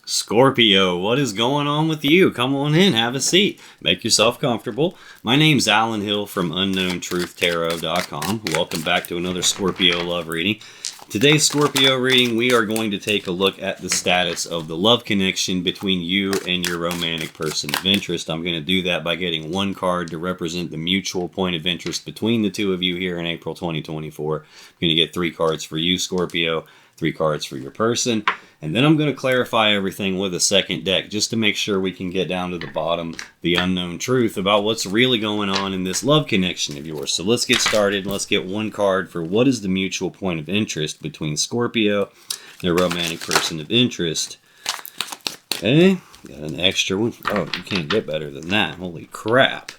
Scorpio, what is going on with you? Come on in, have a seat, make yourself comfortable. My name's Alan Hill from UnknownTruthTarot.com. Welcome back to another Scorpio love reading. Today's Scorpio reading, we are going to take a look at the status of the love connection between you and your romantic person of interest. I'm going to do that by getting one card to represent the mutual point of interest between the two of you here in April 2024. I'm going to get 3 cards for you, Scorpio, 3 cards for your person. And then I'm going to clarify everything with a second deck just to make sure we can get down to the bottom, the unknown truth about what's really going on in this love connection of yours. So let's get started. Let's get one card for what is the mutual point of interest between Scorpio and their romantic person of interest. Okay, got an extra one. Oh, you can't get better than that. Holy crap.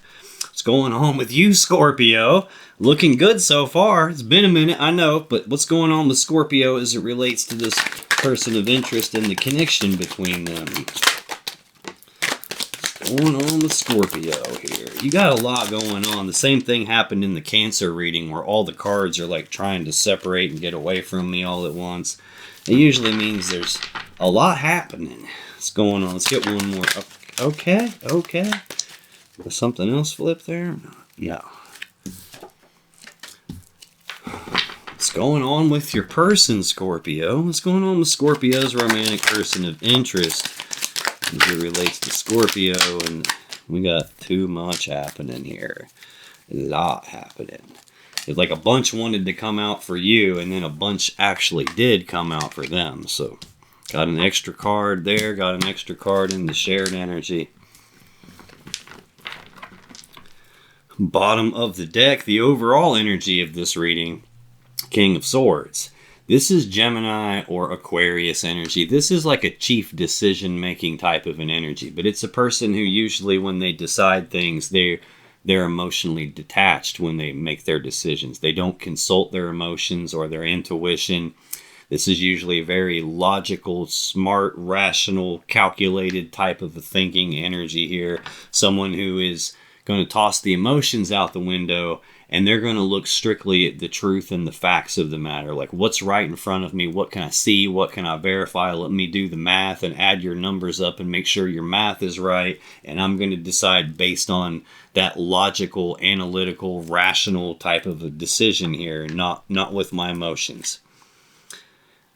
What's going on with you, Scorpio? Looking good so far. It's been a minute, I know, but what's going on with Scorpio as it relates to this person of interest and the connection between them? What's going on with Scorpio here? You got a lot going on. The same thing happened in the Cancer reading where all the cards are like trying to separate and get away from me all at once. It usually means there's a lot happening. What's going on? Let's get one more. Okay. Does something else flip there? Yeah. What's going on with your person, Scorpio? What's going on with Scorpio's romantic person of interest as it relates to Scorpio? And we got too much happening here. A lot happening. It's like a bunch wanted to come out for you, and then a bunch actually did come out for them. So got an extra card there, got an extra card in the shared energy. Bottom of the deck, the overall energy of this reading, King of Swords. This is Gemini or Aquarius energy. This is like a chief decision-making type of an energy, but it's a person who usually when they decide things, they're emotionally detached when they make their decisions. They don't consult their emotions or their intuition. This is usually a very logical, smart, rational, calculated type of a thinking energy here. Someone who is going to toss the emotions out the window, and they're going to look strictly at the truth and the facts of the matter. Like, what's right in front of me? What can I see? What can I verify? Let me do the math and add your numbers up and make sure your math is right. And I'm going to decide based on that logical, analytical, rational type of a decision here, not with my emotions.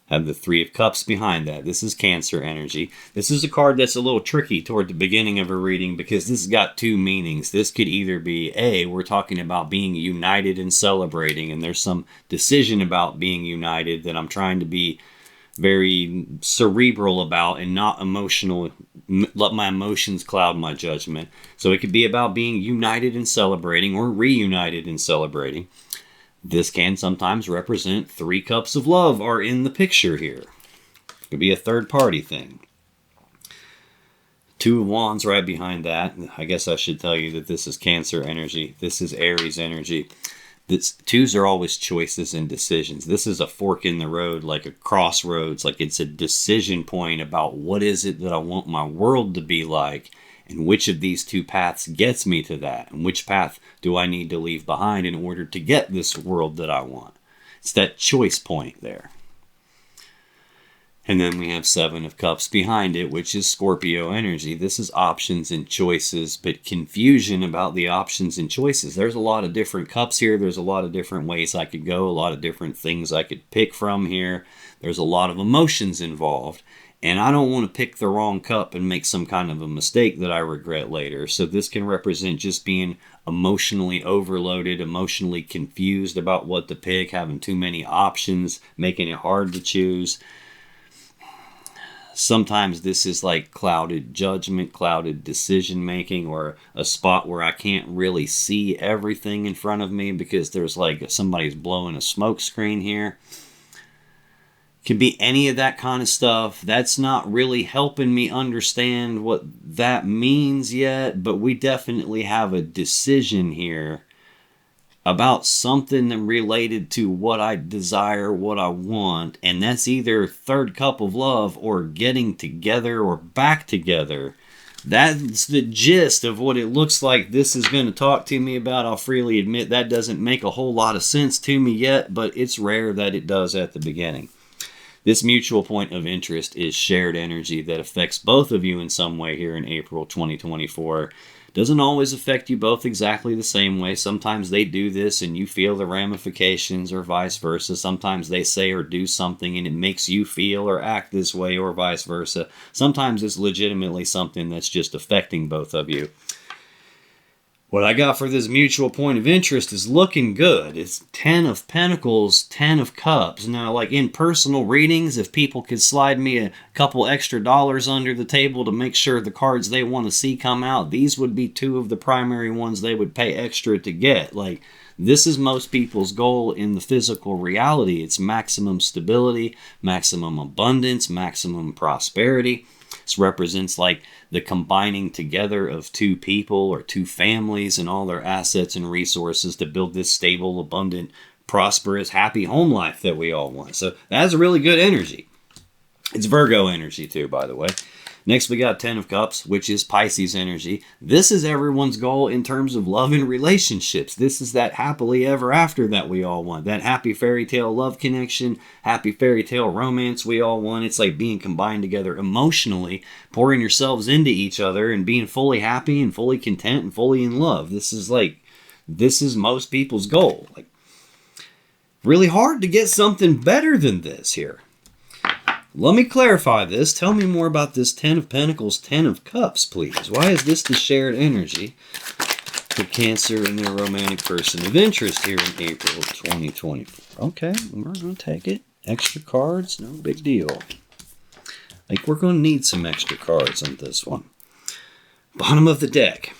Have the 3 of Cups behind that. This is Cancer energy. This is a card that's a little tricky toward the beginning of a reading because this has got 2 meanings. This could either be, A, we're talking about being united and celebrating, and there's some decision about being united that I'm trying to be very cerebral about and not emotional, let my emotions cloud my judgment. So it could be about being united and celebrating or reunited and celebrating. This can sometimes represent 3 cups of love are in the picture here. It could be a third party thing. 2 of Wands right behind that. I guess I should tell you that this is Cancer energy. This is Aries energy. This 2s are always choices and decisions. This is a fork in the road, like a crossroads. Like it's a decision point about what is it that I want my world to be like. And which of these 2 paths gets me to that? And which path do I need to leave behind in order to get this world that I want? It's that choice point there. And then we have 7 of Cups behind it, which is Scorpio energy. This is options and choices, but confusion about the options and choices. There's a lot of different cups here. There's a lot of different ways I could go, a lot of different things I could pick from here. There's a lot of emotions involved. And I don't want to pick the wrong cup and make some kind of a mistake that I regret later. So this can represent just being emotionally overloaded, emotionally confused about what to pick, having too many options, making it hard to choose. Sometimes this is like clouded judgment, clouded decision making, or a spot where I can't really see everything in front of me because there's like somebody's blowing a smoke screen here. Could be any of that kind of stuff. That's not really helping me understand what that means yet, but we definitely have a decision here about something related to what I desire, what I want, and that's either 3rd cup of love or getting together or back together. That's the gist of what it looks like this is going to talk to me about. I'll freely admit that doesn't make a whole lot of sense to me yet, but it's rare that it does at the beginning. This mutual point of interest is shared energy that affects both of you in some way here in April 2024. Doesn't always affect you both exactly the same way. Sometimes they do this and you feel the ramifications, or vice versa. Sometimes they say or do something and it makes you feel or act this way, or vice versa. Sometimes it's legitimately something that's just affecting both of you. What I got for this mutual point of interest is looking good. It's 10 of Pentacles, 10 of Cups. Now, like in personal readings, if people could slide me a couple extra dollars under the table to make sure the cards they want to see come out, these would be two of the primary ones they would pay extra to get. Like, this is most people's goal in the physical reality. It's maximum stability, maximum abundance, maximum prosperity. This represents like the combining together of two people or two families and all their assets and resources to build this stable, abundant, prosperous, happy home life that we all want. So that's a really good energy. It's Virgo energy too, by the way. Next, we got 10 of Cups, which is Pisces energy. This is everyone's goal in terms of love and relationships. This is that happily ever after that we all want. That happy fairy tale love connection, happy fairy tale romance we all want. It's like being combined together emotionally, pouring yourselves into each other and being fully happy and fully content and fully in love. This is most people's goal. Like, really hard to get something better than this here. Let me clarify this. Tell me more about this 10 of Pentacles, 10 of Cups, please. Why is this the shared energy for Cancer and their romantic person of interest here in April of 2024? Okay, we're going to take it. Extra cards, no big deal. Like, we're going to need some extra cards on this one. Bottom of the deck,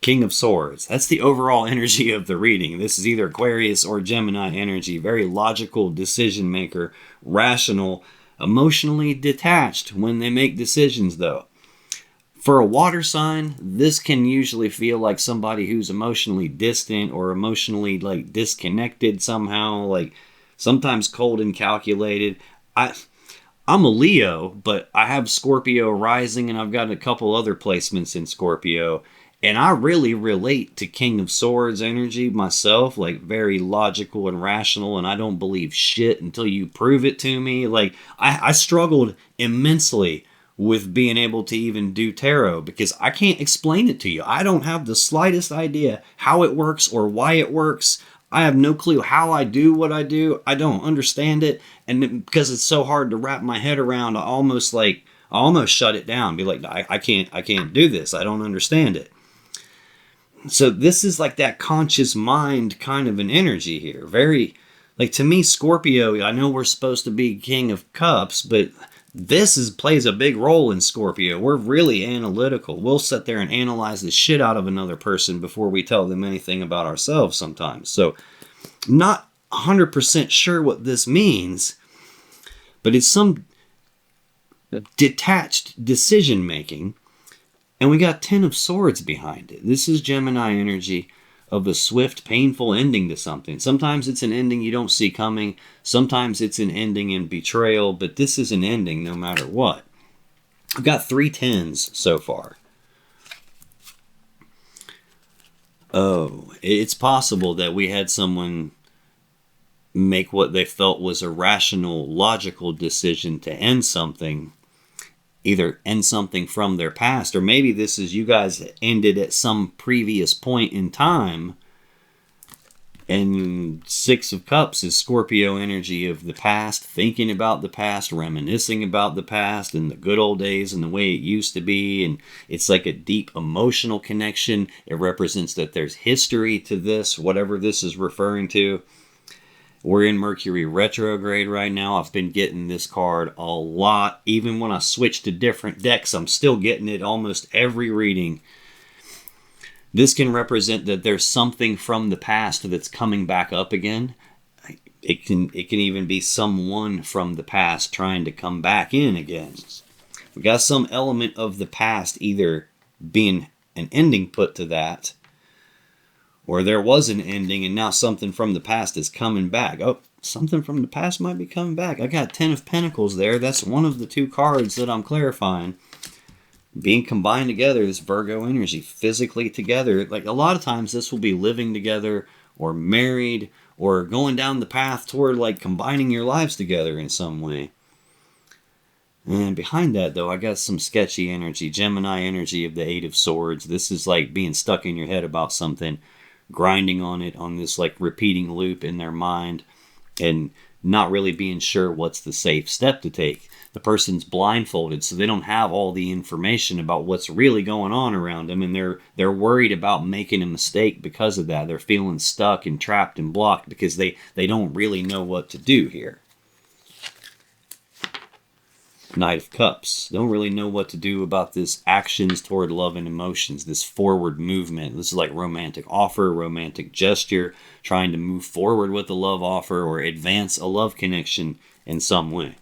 King of Swords. That's the overall energy of the reading. This is either Aquarius or Gemini energy. Very logical decision maker, rational, emotionally detached when they make decisions, though. For a water sign, this can usually feel like somebody who's emotionally distant or emotionally like disconnected somehow, like sometimes cold and calculated. I'm a Leo, but I have Scorpio rising and I've got a couple other placements in Scorpio. And I really relate to King of Swords energy myself, like very logical and rational, and I don't believe shit until you prove it to me. Like, I struggled immensely with being able to even do tarot because I can't explain it to you. I don't have the slightest idea how it works or why it works. I have no clue how I do what I do. I don't understand it. And because it's so hard to wrap my head around, I almost shut it down. Be like, I can't do this. I don't understand it. So this is like that conscious mind kind of an energy here. Very, like, to me, Scorpio, I know we're supposed to be King of Cups, but this plays a big role in Scorpio. We're really analytical. We'll sit there and analyze the shit out of another person before we tell them anything about ourselves sometimes. So I'm not 100% sure what this means, but it's some detached decision making. And we got 10 of Swords behind it. This is Gemini energy of a swift, painful ending to something. Sometimes it's an ending you don't see coming. Sometimes it's an ending in betrayal. But this is an ending no matter what. I've got 3 10s so far. Oh, it's possible that we had someone make what they felt was a rational, logical decision to end something. Either end something from their past, or maybe this is you guys ended at some previous point in time. And 6 of Cups is Scorpio energy of the past, thinking about the past, reminiscing about the past and the good old days and the way it used to be. And it's like a deep emotional connection. It represents that there's history to this, whatever this is referring to. We're in Mercury retrograde right now. I've been getting this card a lot. Even when I switch to different decks, I'm still getting it almost every reading. This can represent that there's something from the past that's coming back up again. It can even be someone from the past trying to come back in again. We got some element of the past either being an ending put to that, or there was an ending and now something from the past is coming back. Oh, something from the past might be coming back. I got 10 of Pentacles there. That's one of the 2 cards that I'm clarifying. Being combined together, this Virgo energy, physically together. Like, a lot of times this will be living together or married or going down the path toward like combining your lives together in some way. And behind that, though, I got some sketchy energy, Gemini energy of the Eight of Swords. This is like being stuck in your head about something, grinding on it, on this like repeating loop in their mind, and not really being sure what's the safe step to take. The person's blindfolded, so they don't have all the information about what's really going on around them, and they're worried about making a mistake because of that. They're feeling stuck and trapped and blocked because they don't really know what to do here. Knight of Cups. Don't really know what to do about this actions toward love and emotions, this forward movement. This is like romantic offer, romantic gesture, trying to move forward with a love offer or advance a love connection in some way.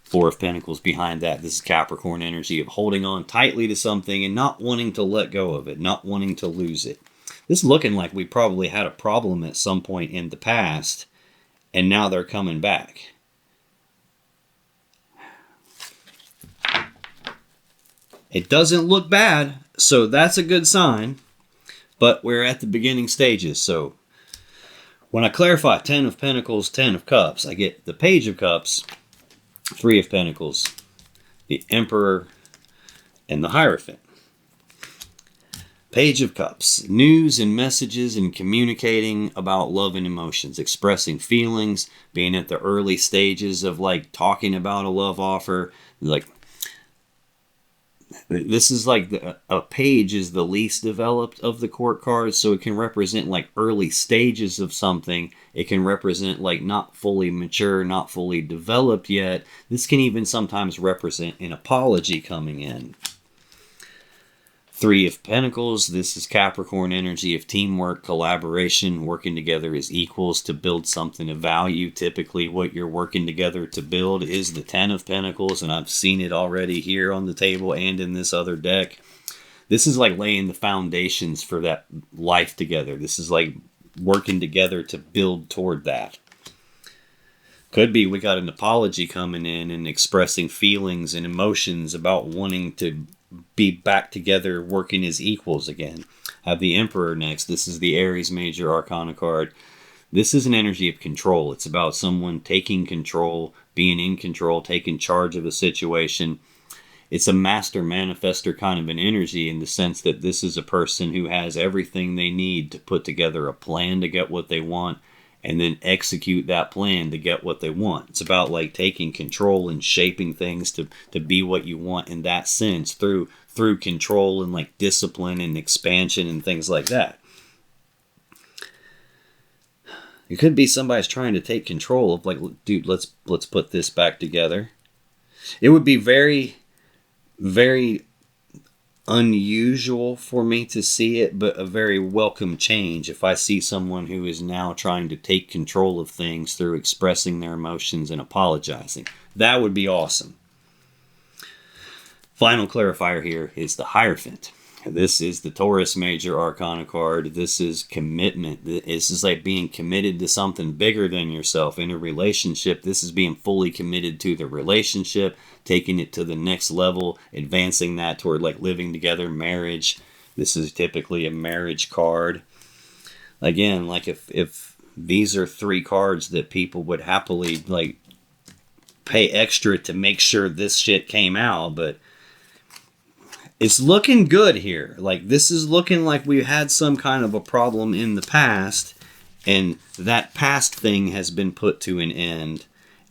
Four of Pentacles behind that. This is Capricorn energy of holding on tightly to something and not wanting to let go of it, not wanting to lose it. This is looking like we probably had a problem at some point in the past, and now they're coming back. It doesn't look bad, so that's a good sign, but we're at the beginning stages. So when I clarify 10 of Pentacles, 10 of Cups, I get the Page of Cups, 3 of Pentacles, the Emperor, and the Hierophant. Page of Cups, news and messages and communicating about love and emotions, expressing feelings, being at the early stages of like talking about a love offer, like this is like a page is the least developed of the court cards, so it can represent like early stages of something. It can represent like not fully mature, not fully developed yet. This can even sometimes represent an apology coming in. 3 of Pentacles, this is Capricorn energy of teamwork, collaboration, working together as equals to build something of value. Typically what you're working together to build is the 10 of Pentacles, and I've seen it already here on the table and in this other deck. This is like laying the foundations for that life together. This is like working together to build toward that. Could be we got an apology coming in and expressing feelings and emotions about wanting to be back together working as equals again. Have the Emperor next. This is the Aries Major Arcana card. This is an energy of control. It's about someone taking control, being in control, taking charge of a situation. It's a master manifester kind of an energy in the sense that this is a person who has everything they need to put together a plan to get what they want and then execute that plan to get what they want. It's about like taking control and shaping things to be what you want in that sense through control and like discipline and expansion and things like that. It could be somebody's trying to take control of like, dude, let's put this back together. It would be very, very unusual for me to see it, but a very welcome change if I see someone who is now trying to take control of things through expressing their emotions and apologizing. That would be awesome. Final clarifier here is the Hierophant. This is the Taurus Major Arcana card. This is commitment. This is like being committed to something bigger than yourself in a relationship. This is being fully committed to the relationship, taking it to the next level, advancing that toward like living together, marriage. This is typically a marriage card. Again, like if these are 3 cards that people would happily like pay extra to make sure this shit came out, but it's looking good here. Like this is looking like we had some kind of a problem in the past, and that past thing has been put to an end.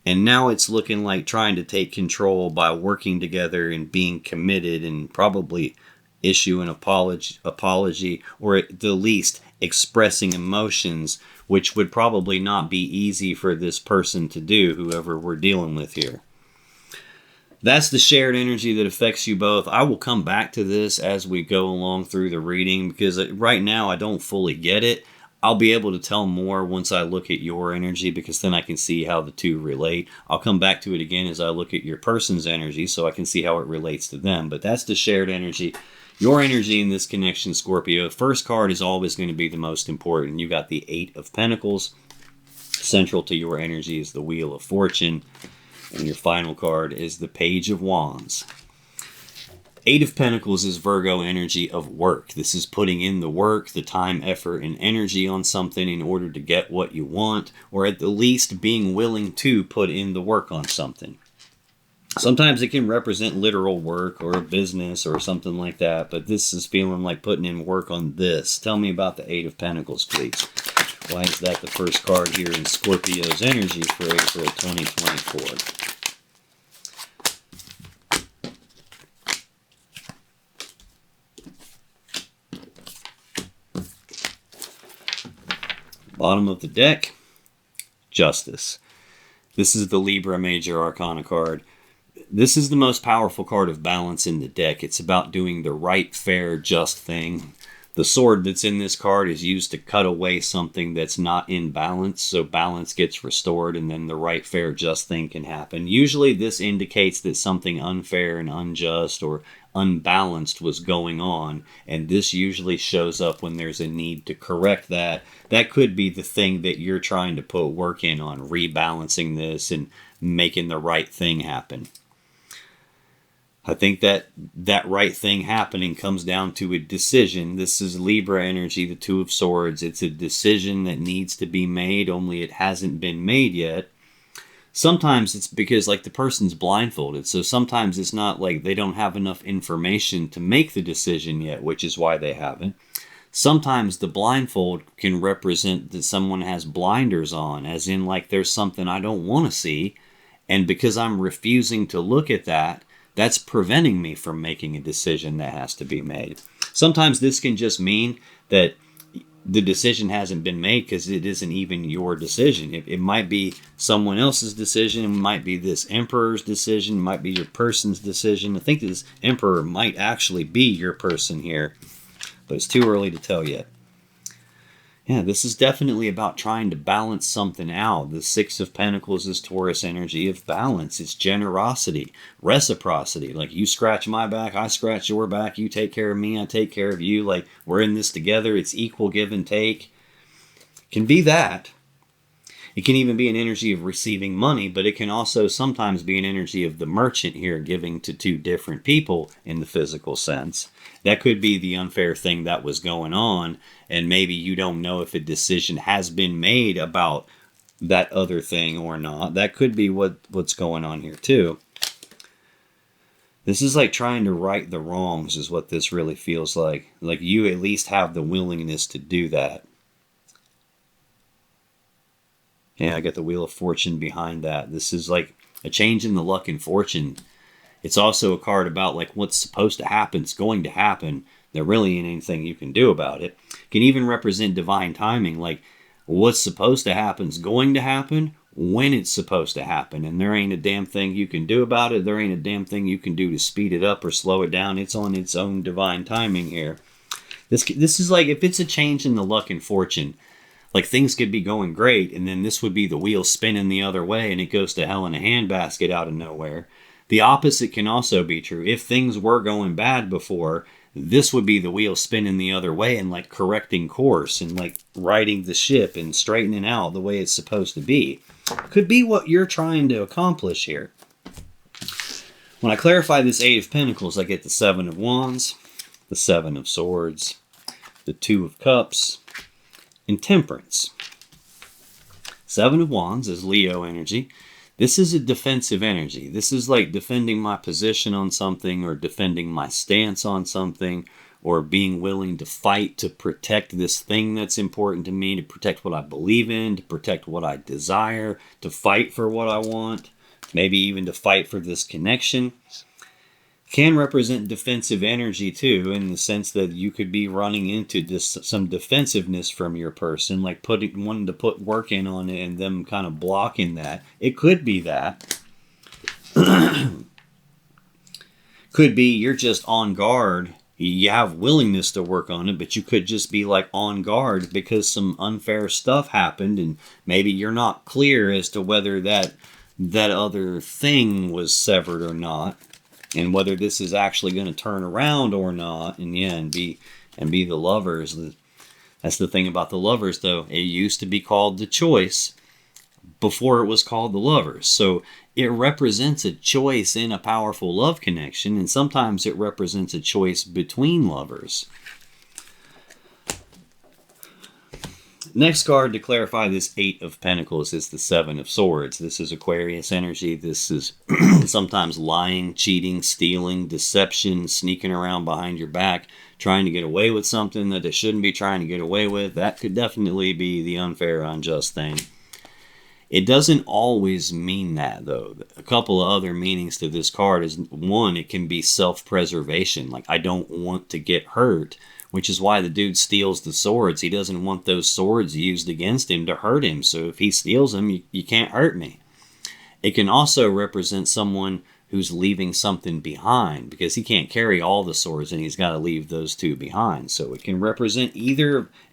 And now it's looking like trying to take control by working together and being committed and probably issue an apology, or at the least expressing emotions, which would probably not be easy for this person to do, whoever we're dealing with here. That's the shared energy that affects you both. I will come back to this as we go along through the reading because right now I don't fully get it. I'll be able to tell more once I look at your energy because then I can see how the two relate. I'll come back to it again as I look at your person's energy so I can see how it relates to them. But that's the shared energy. Your energy in this connection, Scorpio. First card is always going to be the most important. You got the 8 of Pentacles. Central to your energy is the Wheel of Fortune. And your final card is the Page of Wands. 8 of Pentacles is Virgo energy of work. This is putting in the work, the time, effort, and energy on something in order to get what you want, or at the least being willing to put in the work on something. Sometimes it can represent literal work or a business or something like that, but this is feeling like putting in work on this. Tell me about the Eight of Pentacles, please. Why is that the first card here in Scorpio's energy for April 2024? Bottom of the deck, Justice. This is the Libra Major Arcana card. This is the most powerful card of balance in the deck. It's about doing the right, fair, just thing. The sword that's in this card is used to cut away something that's not in balance, so balance gets restored, and then the right, fair, just thing can happen. Usually this indicates that something unfair and unjust or unbalanced was going on, and this usually shows up when there's a need to correct that. That could be the thing that you're trying to put work in on, rebalancing this and making the right thing happen. I think that right thing happening comes down to a decision. This is Libra energy, the Two of Swords. It's a decision that needs to be made, only it hasn't been made yet. Sometimes it's because like the person's blindfolded. So sometimes it's not like they don't have enough information to make the decision yet, which is why they haven't. Sometimes the blindfold can represent that someone has blinders on, as in like there's something I don't want to see. And because I'm refusing to look at that, that's preventing me from making a decision that has to be made. Sometimes this can just mean that the decision hasn't been made because it isn't even your decision. It might be someone else's decision. It might be this emperor's decision. It might be your person's decision. I think this emperor might actually be your person here, but it's too early to tell yet. Yeah, this is definitely about trying to balance something out. The Six of Pentacles is Taurus energy of balance. It's generosity, reciprocity. Like you scratch my back, I scratch your back. You take care of me, I take care of you. Like we're in this together. It's equal give and take. It can be that. It can even be an energy of receiving money, but it can also sometimes be an energy of the merchant here giving to two different people in the physical sense. That could be the unfair thing that was going on, and maybe you don't know if a decision has been made about that other thing or not. That could be what's going on here too. This is like trying to right the wrongs is what this really feels like. Like you at least have the willingness to do that. Yeah, I got the Wheel of Fortune behind that. This is like a change in the luck and fortune. It's also a card about like what's supposed to happen. It's going to happen. There really ain't anything you can do about it. It can even represent divine timing. Like what's supposed to happen is going to happen when it's supposed to happen. And there ain't a damn thing you can do about it. There ain't a damn thing you can do to speed it up or slow it down. It's on its own divine timing here. This is like if it's a change in the luck and fortune, like things could be going great, and then this would be the wheel spinning the other way, and it goes to hell in a handbasket out of nowhere. The opposite can also be true. If things were going bad before, this would be the wheel spinning the other way and like correcting course and like righting the ship and straightening out the way it's supposed to be. Could be what you're trying to accomplish here. When I clarify this Eight of Pentacles, I get the Seven of Wands, the Seven of Swords, the Two of Cups, and Temperance. Seven of Wands is Leo energy. This is a defensive energy. This is like defending my position on something or defending my stance on something or being willing to fight to protect this thing that's important to me, to protect what I believe in, to protect what I desire, to fight for what I want, maybe even to fight for this connection. Can represent defensive energy too, in the sense that you could be running into some defensiveness from your person, like wanting to put work in on it and them kind of blocking that. It could be that. Could be you're just on guard. You have willingness to work on it, but you could just be like on guard because some unfair stuff happened, and maybe you're not clear as to whether that other thing was severed or not. And whether this is actually going to turn around or not, and yeah, and be the Lovers. That's the thing about the Lovers, though. It used to be called the Choice before it was called the Lovers. So it represents a choice in a powerful love connection, and sometimes it represents a choice between lovers. Next card to clarify this Eight of Pentacles is the Seven of Swords. This is Aquarius energy. This is sometimes lying, cheating, stealing, deception, sneaking around behind your back, trying to get away with something that they shouldn't be trying to get away with. That could definitely be the unfair, unjust thing. It doesn't always mean that, though. A couple of other meanings to this card is, one, it can be self-preservation. Like, I don't want to get hurt, which is why the dude steals the swords. He doesn't want those swords used against him to hurt him. So if he steals them, you can't hurt me. It can also represent someone who's leaving something behind, because he can't carry all the swords and he's got to leave those two behind. So it can represent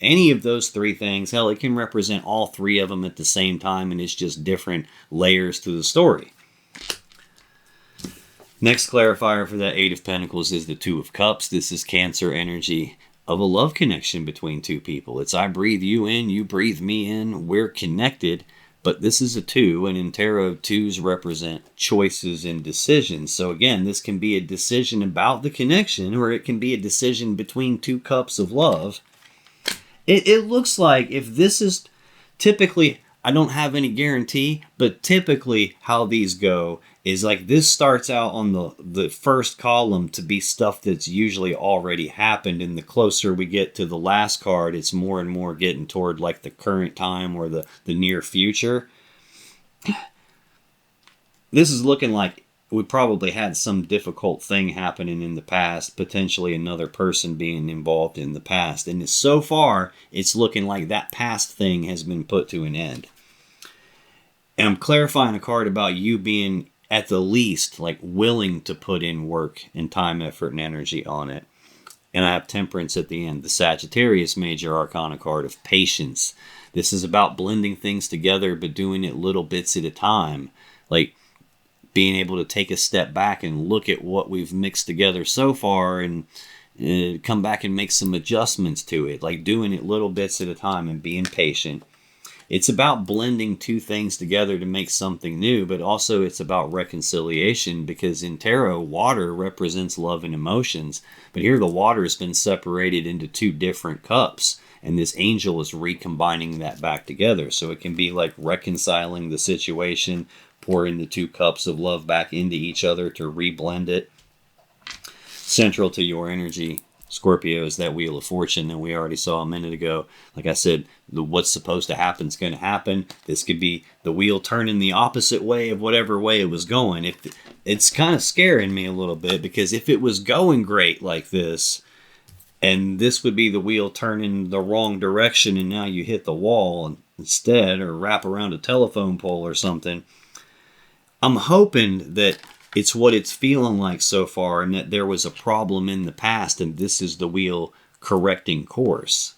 any of those three things. Hell, it can represent all three of them at the same time, and it's just different layers to the story. Next clarifier for that Eight of Pentacles is the Two of Cups. This is Cancer energy of a love connection between two people. It's I breathe you in, you breathe me in, we're connected. But this is a two, and in tarot, twos represent choices and decisions. So again, this can be a decision about the connection, or it can be a decision between two cups of love. It looks like, if this is typically, I don't have any guarantee, but typically how these go is like this starts out on the first column to be stuff that's usually already happened, and the closer we get to the last card, it's more and more getting toward like the current time or the near future. This is looking like we probably had some difficult thing happening in the past, potentially another person being involved in the past, and so far it's looking like that past thing has been put to an end. And I'm clarifying a card about you being at the least like willing to put in work and time, effort, and energy on it. And I have Temperance at the end, the Sagittarius major arcana card of patience. This is about blending things together, but doing it little bits at a time. Like being able to take a step back and look at what we've mixed together so far and come back and make some adjustments to it. Like doing it little bits at a time and being patient. It's about blending two things together to make something new, but also it's about reconciliation, because in tarot, water represents love and emotions. But here the water has been separated into two different cups, and this angel is recombining that back together. So it can be like reconciling the situation, pouring the two cups of love back into each other to reblend it. Central to your energy, Scorpio, is that Wheel of Fortune that we already saw a minute ago. Like I said, what's supposed to happen is going to happen. This could be the wheel turning the opposite way of whatever way it was going. It's kind of scaring me a little bit, because if it was going great like this, and this would be the wheel turning the wrong direction, and now you hit the wall instead, or wrap around a telephone pole or something, I'm hoping that it's what it's feeling like so far, and that there was a problem in the past, and this is the wheel correcting course.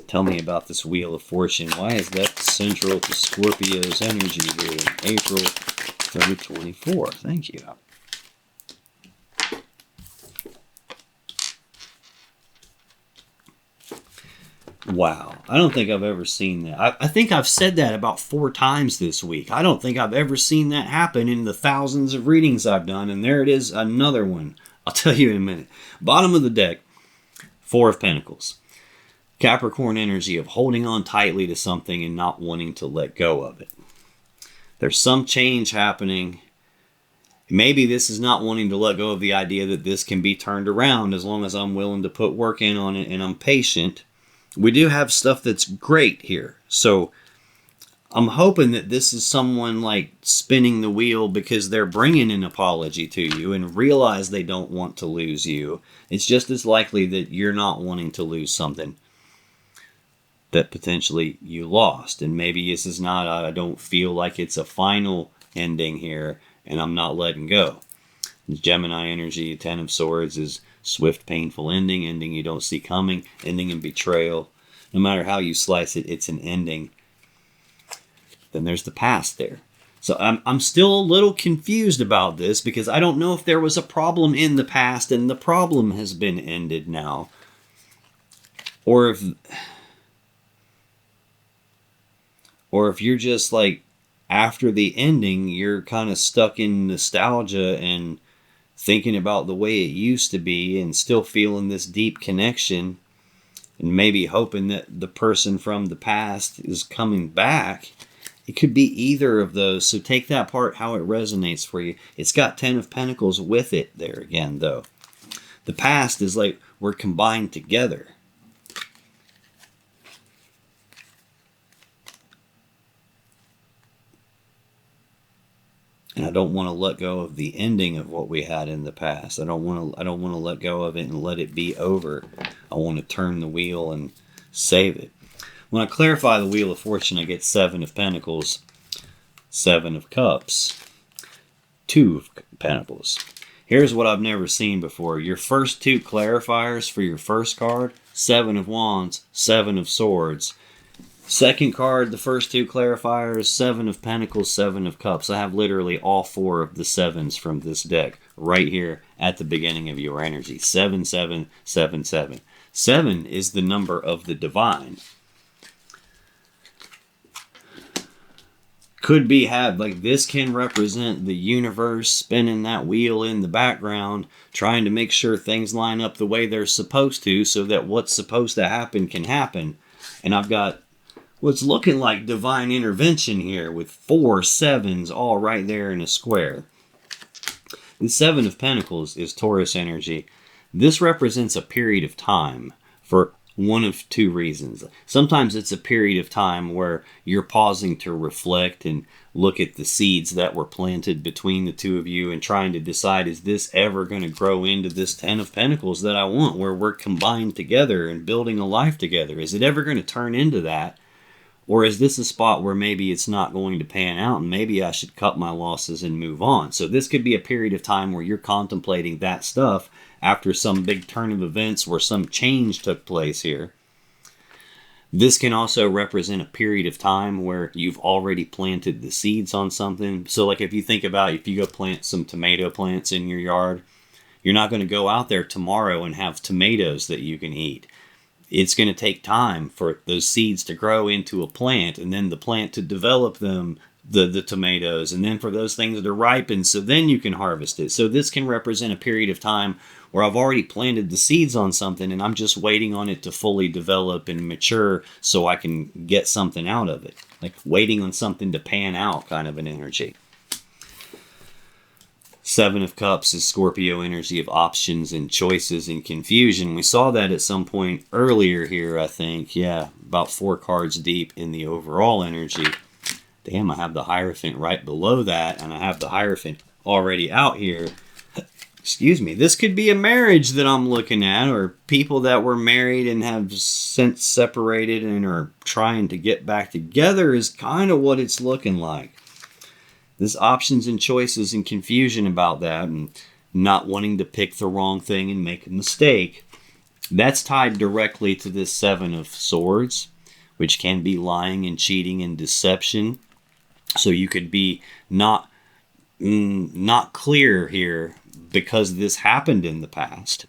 Tell me about this Wheel of Fortune. Why is that central to Scorpio's energy here in April 2024? Thank you. Wow. I don't think I've ever seen that. I think I've said that about 4 times this week. I don't think I've ever seen that happen in the thousands of readings I've done. And there it is, another one. I'll tell you in a minute. Bottom of the deck, 4 of Pentacles. Capricorn energy of holding on tightly to something and not wanting to let go of it. There's some change happening. Maybe this is not wanting to let go of the idea that this can be turned around as long as I'm willing to put work in on it and I'm patient. We do have stuff that's great here. So I'm hoping that this is someone like spinning the wheel because they're bringing an apology to you and realize they don't want to lose you. It's just as likely that you're not wanting to lose something that potentially you lost. And maybe this is not, I don't feel like it's a final ending here and I'm not letting go. Gemini energy, 10 of Swords, is swift, painful ending you don't see coming, ending in betrayal. No matter how you slice it, it's an ending. Then there's the past there. So I'm still a little confused about this because I don't know if there was a problem in the past and the problem has been ended now. Or if you're just like, after the ending, you're kind of stuck in nostalgia and thinking about the way it used to be and still feeling this deep connection. and maybe hoping that the person from the past is coming back. It could be either of those. So take that part how it resonates for you. It's got 10 of Pentacles with it there again, though. The past is like we're combined together. And I don't want to let go of the ending of what we had in the past. I don't want to let go of it and let it be over. I want to turn the wheel and save it. When I clarify the Wheel of Fortune, I get 7 of Pentacles, 7 of Cups, 2 of Pentacles. Here's what I've never seen before. Your first 2 clarifiers for your first card, 7 of Wands, 7 of Swords. Second card, the first 2 clarifiers, 7 of Pentacles, 7 of Cups. I have literally all 4 of the 7s from this deck right here at the beginning of your energy. 7, 7, 7, 7. 7 is the number of the divine. Could be had, like this can represent the universe spinning that wheel in the background, trying to make sure things line up the way they're supposed to so that what's supposed to happen can happen. And I've got what's looking like divine intervention here with 4 7s all right there in a square. The 7 of Pentacles is Taurus energy. This represents a period of time for one of 2 reasons. Sometimes it's a period of time where you're pausing to reflect and look at the seeds that were planted between the 2 of you and trying to decide, is this ever going to grow into this 10 of Pentacles that I want, where we're combined together and building a life together? Is it ever going to turn into that? Or is this a spot where maybe it's not going to pan out and maybe I should cut my losses and move on? So this could be a period of time where you're contemplating that stuff after some big turn of events where some change took place here. This can also represent a period of time where you've already planted the seeds on something. So like if you think about, if you go plant some tomato plants in your yard, you're not going to go out there tomorrow and have tomatoes that you can eat. It's going to take time for those seeds to grow into a plant and then the plant to develop them, the tomatoes, and then for those things to ripen so then you can harvest it. So this can represent a period of time where I've already planted the seeds on something and I'm just waiting on it to fully develop and mature so I can get something out of it. Like waiting on something to pan out kind of an energy. 7 of Cups is Scorpio energy of options and choices and confusion. We saw that at some point earlier here, I think. Yeah, about 4 cards deep in the overall energy. Damn, I have the Hierophant right below that, and I have the Hierophant already out here. Excuse me. This could be a marriage that I'm looking at, or people that were married and have since separated and are trying to get back together is kind of what it's looking like. There's options and choices and confusion about that and not wanting to pick the wrong thing and make a mistake. That's tied directly to this 7 of Swords, which can be lying and cheating and deception. So you could be not clear here because this happened in the past.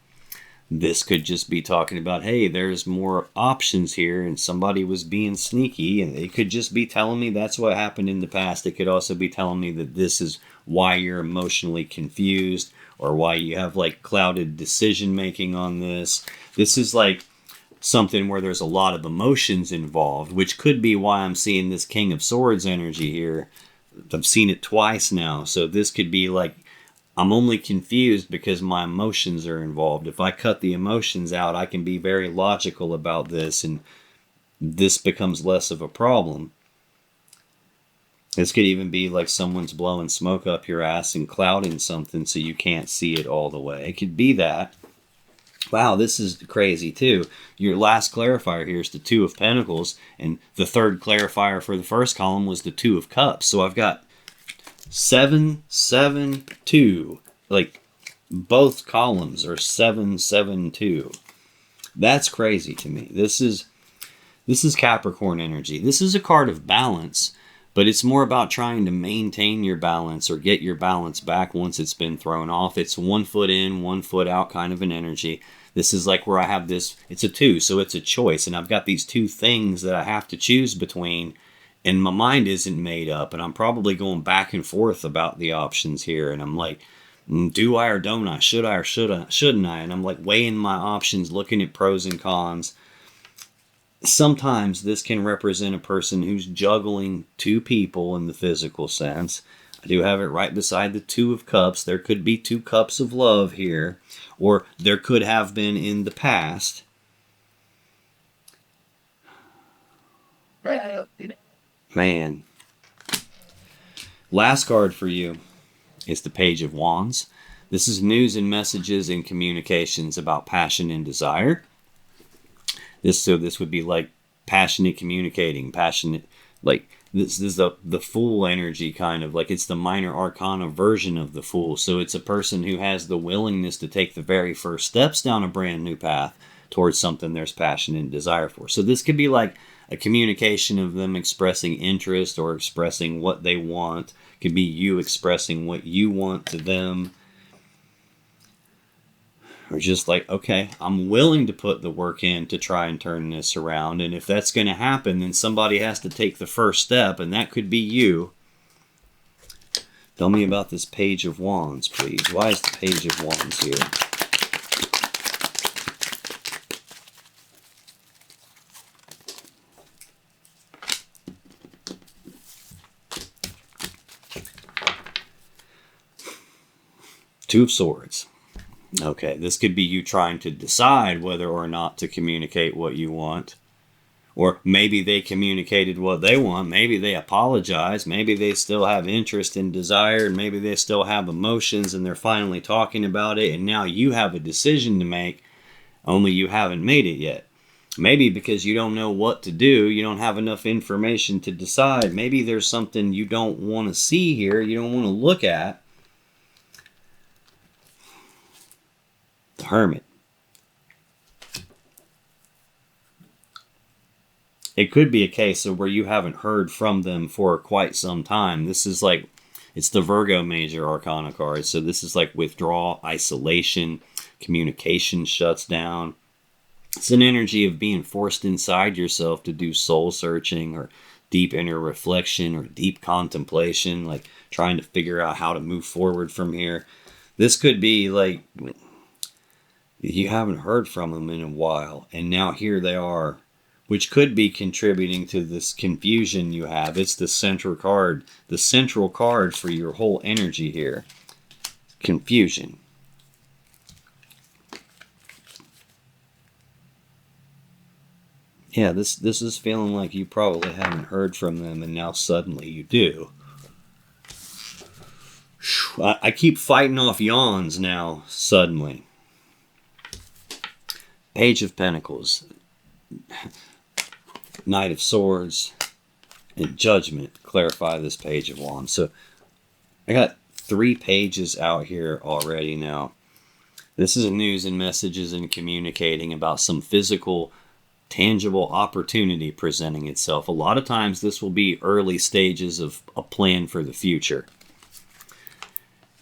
This could just be talking about, hey, there's more options here and somebody was being sneaky, and it could just be telling me that's what happened in the past. It could also be telling me that this is why you're emotionally confused or why you have like clouded decision making on this. This is like something where there's a lot of emotions involved, which could be why I'm seeing this King of Swords energy here. I've seen it twice now. So this could be like, I'm only confused because my emotions are involved. If I cut the emotions out, I can be very logical about this and this becomes less of a problem. This could even be like someone's blowing smoke up your ass and clouding something so you can't see it all the way. It could be that. Wow, this is crazy too. Your last clarifier here is the 2 of Pentacles, and the third clarifier for the first column was the 2 of Cups. So I've got 7, 7, 2. Like both columns are 7, 7, 2. That's crazy to me. This is Capricorn energy. This is a card of balance, but it's more about trying to maintain your balance or get your balance back once it's been thrown off. It's 1 foot in, 1 foot out kind of an energy. This is like where I have this, it's a 2, so it's a choice. And I've got these 2 things that I have to choose between, and my mind isn't made up. And I'm probably going back and forth about the options here. And I'm like, do I or don't I? Should I or shouldn't I? And I'm like weighing my options, looking at pros and cons. Sometimes this can represent a person who's juggling two people in the physical sense. I do have it right beside the Two of Cups. There could be two cups of love here, or there could have been in the past. Man. Last card for you is the Page of Wands. This is news and messages and communications about passion and desire. This would be like passionate communicating, passionate, like this is the Fool energy, kind of like it's the minor arcana version of the Fool. So it's a person who has the willingness to take the very first steps down a brand new path towards something there's passion and desire for. So this could be like a communication of them expressing interest or expressing what they want. It could be you expressing what you want to them. Or just like, okay, I'm willing to put the work in to try and turn this around. And if that's going to happen, then somebody has to take the first step, and that could be you. Tell me about this Page of Wands, please. Why is the Page of Wands here? Two of Swords. Okay, this could be you trying to decide whether or not to communicate what you want. Or maybe they communicated what they want. Maybe they apologize. Maybe they still have interest and desire. And maybe they still have emotions and they're finally talking about it. And now you have a decision to make, only you haven't made it yet. Maybe because you don't know what to do. You don't have enough information to decide. Maybe there's something you don't want to see here. You don't want to look at. The Hermit. It could be a case of where you haven't heard from them for quite some time. This is like, it's the Virgo Major Arcana card. So this is like withdrawal, isolation, communication shuts down. It's an energy of being forced inside yourself to do soul searching or deep inner reflection or deep contemplation, like trying to figure out how to move forward from here. This could be like, you haven't heard from them in a while, and now here they are, which could be contributing to this confusion you have. It's the central card for your whole energy here. Confusion. Yeah, this is feeling like you probably haven't heard from them, and now suddenly you do. I keep fighting off yawns now, suddenly. Page of Pentacles, Knight of Swords, and Judgment clarify this Page of Wands. So I got 3 pages out here already now. This is news and messages and communicating about some physical, tangible opportunity presenting itself. A lot of times this will be early stages of a plan for the future.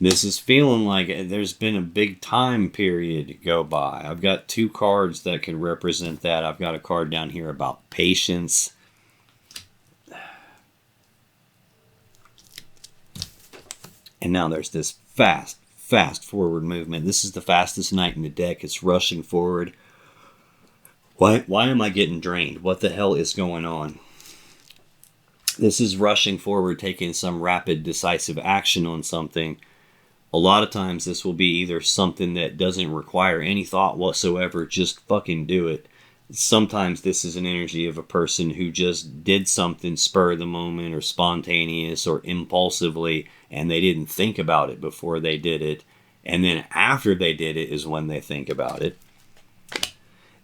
This is feeling like there's been a big time period go by. I've got 2 cards that could represent that. I've got a card down here about patience. And now there's this fast forward movement. This is the fastest knight in the deck. It's rushing forward. Why am I getting drained? What the hell is going on? This is rushing forward, taking some rapid, decisive action on something. A lot of times this will be either something that doesn't require any thought whatsoever, just fucking do it. Sometimes this is an energy of a person who just did something spur of the moment or spontaneous or impulsively, and they didn't think about it before they did it. And then after they did it is when they think about it.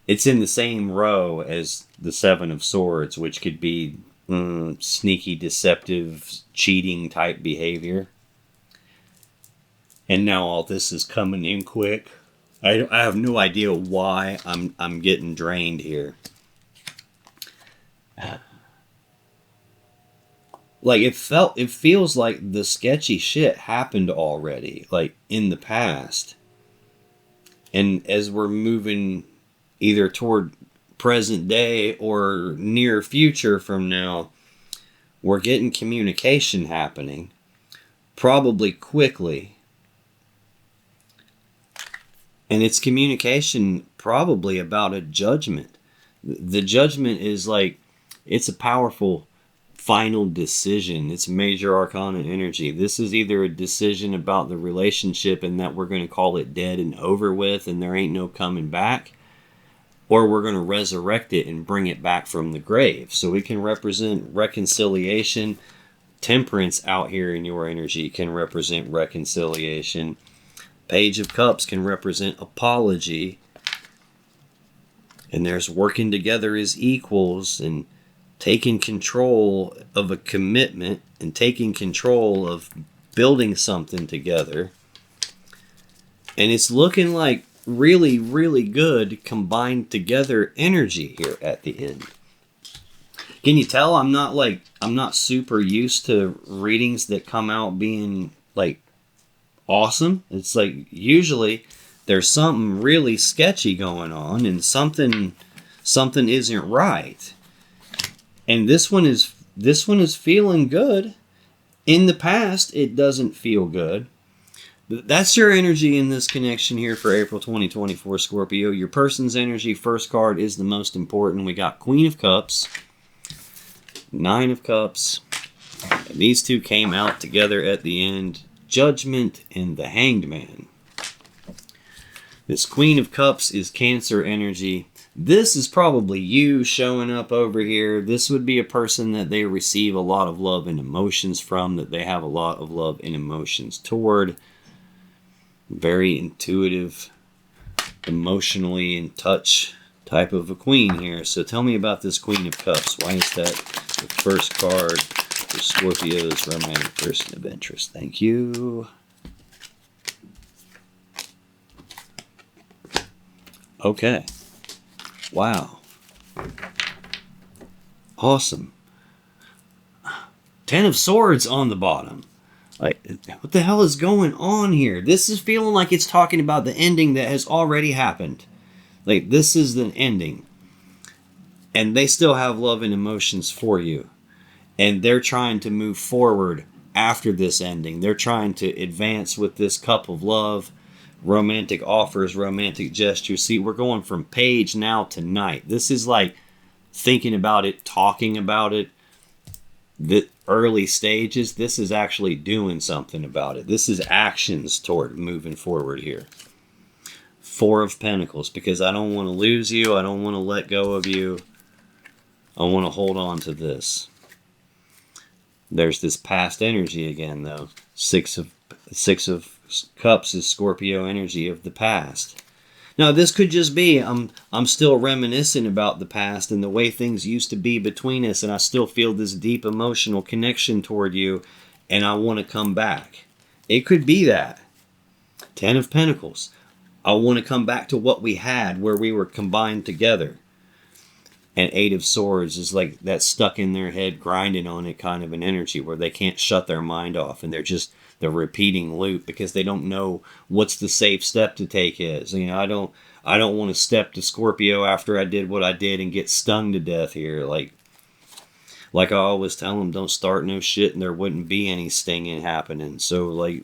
It's in the same row as the Seven of Swords, which could be sneaky, deceptive, cheating type behavior. And now all this is coming in quick. I have no idea why I'm getting drained here. Like it feels like the sketchy shit happened already, like in the past. And as we're moving either toward present day or near future from now, we're getting communication happening, probably quickly. And it's communication probably about a judgment. The Judgment is like, it's a powerful final decision. It's major arcana energy. This is either a decision about the relationship and that we're going to call it dead and over with and there ain't no coming back, or we're going to resurrect it and bring it back from the grave. So it can represent reconciliation. Temperance out here in your energy can represent reconciliation. Page of Cups can represent apology. And there's working together as equals and taking control of a commitment and taking control of building something together. And it's looking like really, really good combined together energy here at the end. Can you tell I'm not super used to readings that come out being like awesome? It's like usually there's something really sketchy going on and something isn't right. And this one is feeling good. In the past, it doesn't feel good. That's your energy in this connection here for April 2024, Scorpio. Your person's energy, first card, is the most important. We got Queen of Cups, Nine of Cups. And these two came out together at the end. Judgment and the Hanged Man. This Queen of Cups is Cancer energy. This is probably you showing up over here. This would be a person that they receive a lot of love and emotions from, that they have a lot of love and emotions toward. Very intuitive, emotionally in touch type of a queen here. So tell me about this Queen of Cups. Why is that the first card for Scorpio's romantic person of interest? Thank you. Okay. Wow. Awesome. 10 of Swords on the bottom. Like, what the hell is going on here? This is feeling like it's talking about the ending that has already happened. Like, this is the ending. And they still have love and emotions for you. And they're trying to move forward after this ending. They're trying to advance with this cup of love. Romantic offers, romantic gestures. See, we're going from page now to night. This is like thinking about it, talking about it. The early stages, this is actually doing something about it. This is actions toward moving forward here. Four of Pentacles, because I don't want to lose you. I don't want to let go of you. I want to hold on to this. There's this past energy again, though. Six of Cups is Scorpio energy of the past. Now, this could just be I'm still reminiscing about the past and the way things used to be between us, and I still feel this deep emotional connection toward you, and I want to come back. It could be that. 10 of Pentacles. I want to come back to what we had, where we were combined together. And 8 of Swords is like that stuck in their head, grinding on it kind of an energy where they can't shut their mind off, and they're just the repeating loop because they don't know what's the safe step to take is. You know, I don't want to step to Scorpio after I did what I did and get stung to death here. Like I always tell them, don't start no shit and there wouldn't be any stinging happening. So like,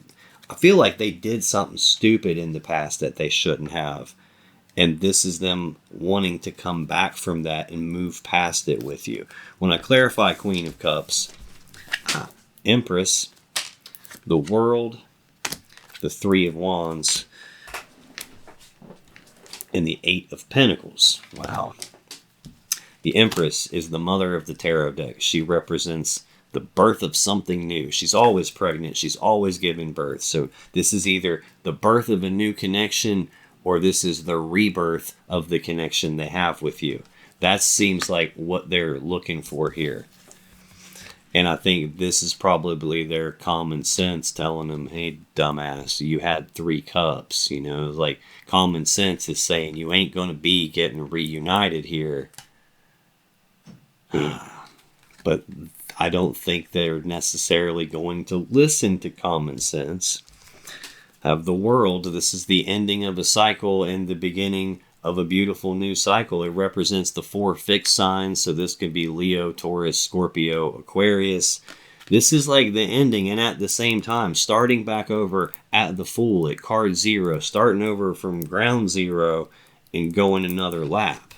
I feel like they did something stupid in the past that they shouldn't have. And this is them wanting to come back from that and move past it with you. When I clarify Queen of Cups, Empress, the World, the Three of Wands, and the 8 of Pentacles. Wow. The Empress is the mother of the tarot deck. She represents the birth of something new. She's always pregnant. She's always giving birth. So this is either the birth of a new connection or this is the rebirth of the connection they have with you. That seems like what they're looking for here. And I think this is probably their common sense telling them, hey, dumbass, you had 3 cups. You know, like common sense is saying you ain't going to be getting reunited here. But I don't think they're necessarily going to listen to common sense. Have the World, this is the ending of a cycle and the beginning of a beautiful new cycle. It represents the 4 fixed signs, so this could be Leo, Taurus, Scorpio, Aquarius. This is like the ending, and at the same time, starting back over at the Fool at card 0, starting over from ground 0 and going another lap.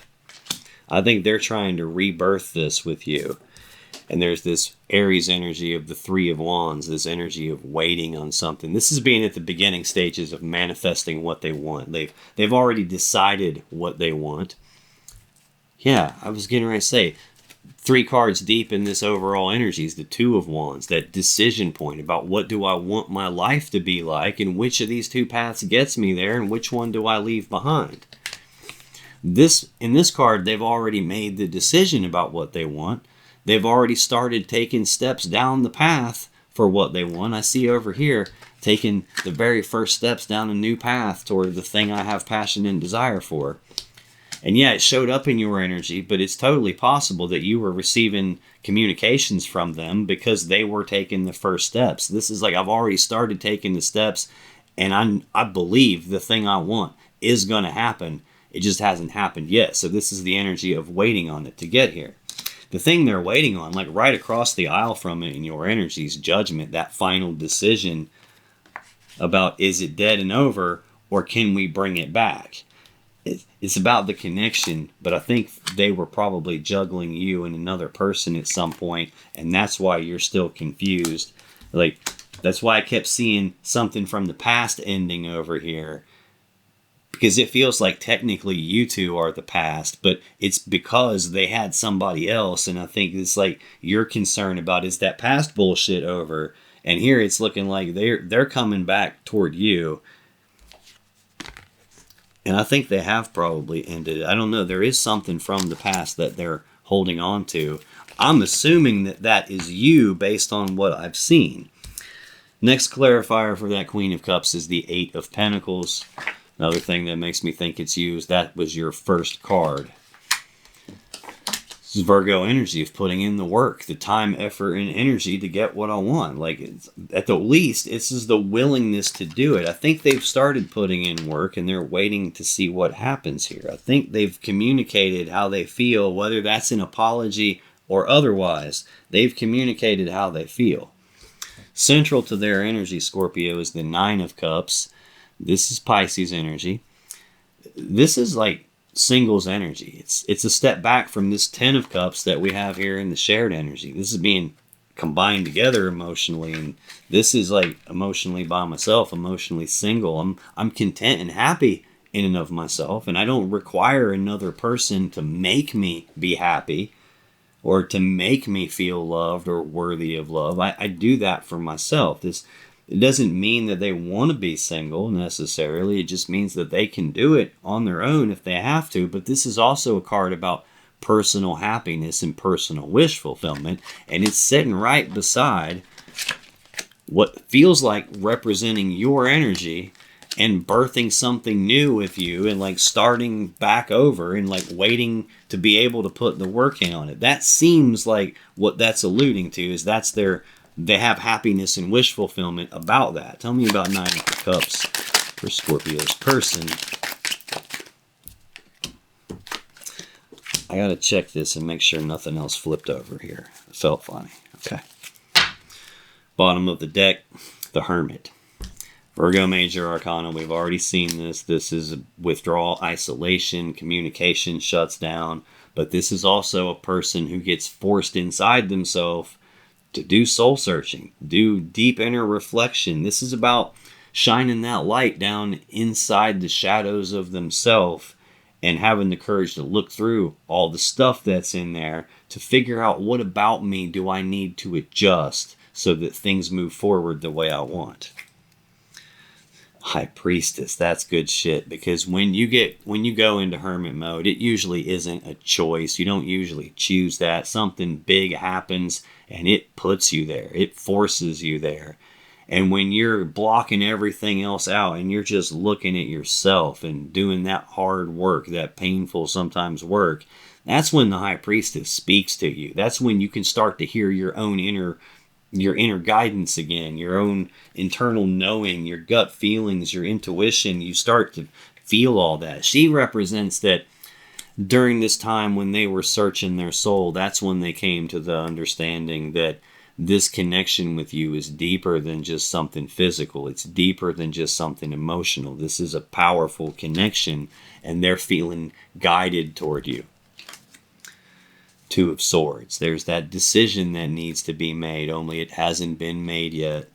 I think they're trying to rebirth this with you. And there's this Aries energy of the Three of Wands, this energy of waiting on something. This is being at the beginning stages of manifesting what they want. They've already decided what they want. Yeah, I was getting ready to say, 3 cards deep in this overall energy is the Two of Wands, that decision point about what do I want my life to be like, and which of these 2 paths gets me there, and which one do I leave behind. In this card, they've already made the decision about what they want. They've already started taking steps down the path for what they want. I see over here taking the very first steps down a new path toward the thing I have passion and desire for. And yeah, it showed up in your energy, but it's totally possible that you were receiving communications from them because they were taking the first steps. This is like, I've already started taking the steps, and I believe the thing I want is going to happen. It just hasn't happened yet. So this is the energy of waiting on it to get here. The thing they're waiting on, like right across the aisle from it in your energy, is judgment, that final decision about, is it dead and over, or can we bring it back? It's about the connection, but I think they were probably juggling you and another person at some point, and that's why you're still confused. Like, that's why I kept seeing something from the past ending over here, because it feels like technically you two are the past, but it's because they had somebody else. And I think it's like you're concerned about, is that past bullshit over? And here it's looking like they're coming back toward you. And I think they have probably ended it. I don't know. There is something from the past that they're holding on to. I'm assuming that is you based on what I've seen. Next clarifier for that Queen of Cups is the Eight of Pentacles. Another thing that makes me think it's you is that was your first card. This is Virgo energy of putting in the work, the time, effort, and energy to get what I want. Like, at the least, this is the willingness to do it. I think they've started putting in work, and they're waiting to see what happens here. I think they've communicated how they feel, whether that's an apology or otherwise. They've communicated how they feel. Central to their energy, Scorpio, is the Nine of Cups. This is Pisces energy. This is like singles energy. It's a step back from this Ten of Cups that we have here in the shared energy. This is being combined together emotionally, and this is like emotionally by myself, emotionally single. I'm content and happy in and of myself, and I don't require another person to make me be happy or to make me feel loved or worthy of love. I do that for myself. It doesn't mean that they want to be single necessarily. It just means that they can do it on their own if they have to. But this is also a card about personal happiness and personal wish fulfillment. And it's sitting right beside what feels like representing your energy and birthing something new with you, and like starting back over and like waiting to be able to put the work in on it. That seems like what that's alluding to is they have happiness and wish fulfillment about that. Tell me about Nine of Cups for Scorpio's person. I got to check this and make sure nothing else flipped over here. It felt funny. Okay. Bottom of the deck, the Hermit. Virgo Major Arcana, we've already seen this. This is withdrawal, isolation, communication shuts down. But this is also a person who gets forced inside themselves to do soul searching, do deep inner reflection. This is about shining that light down inside the shadows of themselves and having the courage to look through all the stuff that's in there to figure out, what about me do I need to adjust so that things move forward the way I want. High Priestess, that's good shit, because when you go into hermit mode, it usually isn't a choice. You don't usually choose that. Something big happens and it puts you there. It forces you there. And when you're blocking everything else out and you're just looking at yourself and doing that hard work, that painful sometimes work, that's when the High Priestess speaks to you. That's when you can start to hear your own inner guidance again, your own internal knowing, your gut feelings, your intuition. You start to feel all that. She represents that during this time when they were searching their soul, that's when they came to the understanding that this connection with you is deeper than just something physical. It's deeper than just something emotional. This is a powerful connection, and they're feeling guided toward you. Two of Swords. There's that decision that needs to be made, only it hasn't been made yet.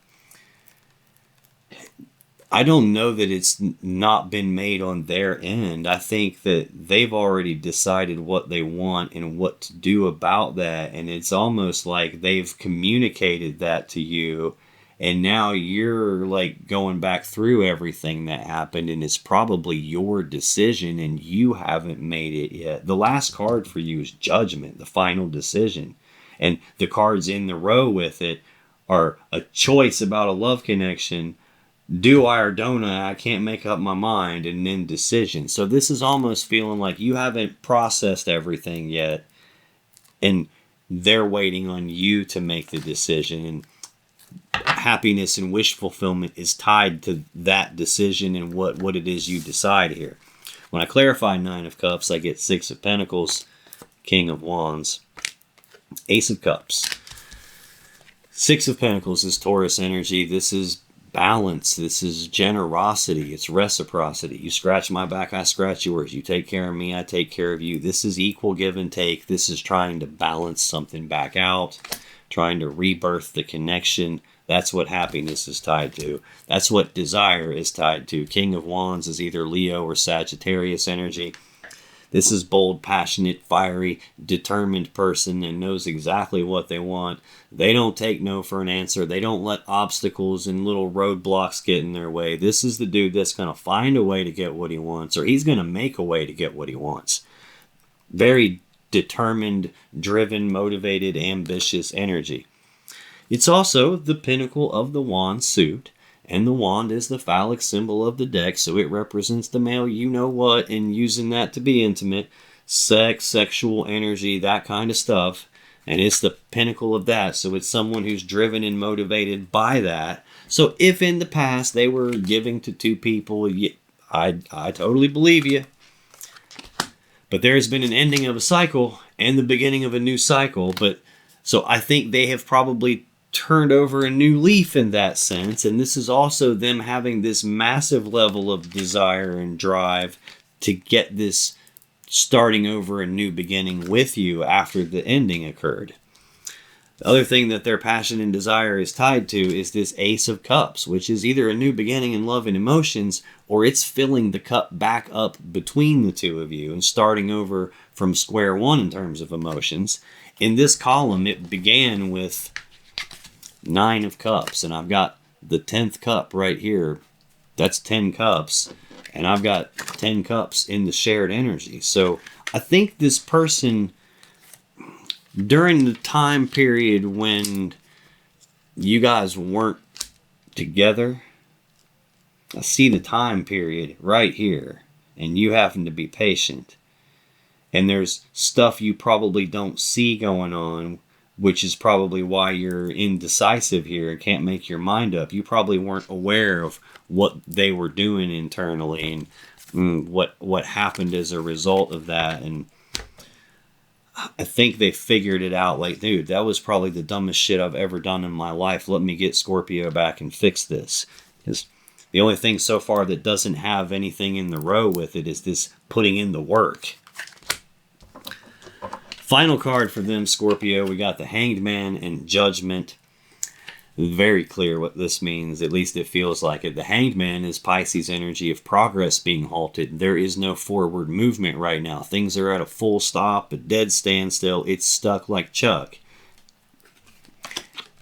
I don't know that it's not been made on their end. I think that they've already decided what they want and what to do about that. And it's almost like they've communicated that to you. And now you're like going back through everything that happened, and it's probably your decision and you haven't made it yet. The last card for you is Judgment, the final decision. And the cards in the row with it are a choice about a love connection. Do I or don't I can't make up my mind, and then decision. So this is almost feeling like you haven't processed everything yet, and they're waiting on you to make the decision. And happiness and wish fulfillment is tied to that decision and what it is you decide here. When I clarify Nine of Cups, I get Six of Pentacles, King of Wands, Ace of Cups. Six of Pentacles is Taurus energy. This is balance. This is generosity. It's reciprocity. You scratch my back, I scratch yours. You take care of me, I take care of you. This is equal give and take. This is trying to balance something back out, trying to rebirth the connection. That's what happiness is tied to. That's what desire is tied to. King of Wands is either Leo or Sagittarius energy. This is bold, passionate, fiery, determined person and knows exactly what they want. They don't take no for an answer. They don't let obstacles and little roadblocks get in their way. This is the dude that's going to find a way to get what he wants, or he's going to make a way to get what he wants. Very determined, driven, motivated, ambitious energy. It's also the pinnacle of the wand suit. And the wand is the phallic symbol of the deck, so it represents the male you-know-what, and using that to be intimate, sex, sexual energy, that kind of stuff. And it's the pinnacle of that, so it's someone who's driven and motivated by that. So if in the past they were giving to two people, I totally believe you. But there has been an ending of a cycle and the beginning of a new cycle. So I think they have probably turned over a new leaf in that sense, and this is also them having this massive level of desire and drive to get this starting over a new beginning with you after the ending occurred. The other thing that their passion and desire is tied to is this Ace of Cups, which is either a new beginning in love and emotions, or it's filling the cup back up between the two of you and starting over from square one in terms of emotions. In this column, it began with Nine of Cups, and I've got the 10th cup right here. That's 10 cups, and I've got 10 cups in the shared energy. So I think this person, during the time period when you guys weren't together, I see the time period right here, and you happen to be patient. And there's stuff you probably don't see going on, which is probably why you're indecisive here and can't make your mind up. You probably weren't aware of what they were doing internally and what happened as a result of that. And I think they figured it out. Like, dude, that was probably the dumbest shit I've ever done in my life. Let me get Scorpio back and fix this. Because the only thing so far that doesn't have anything in the row with it is this putting in the work. Final card for them, Scorpio, we got the Hanged Man and Judgment. Very clear what this means, at least it feels like it. The Hanged Man is Pisces energy of progress being halted. There is no forward movement right now. Things are at a full stop, a dead standstill. It's stuck like Chuck.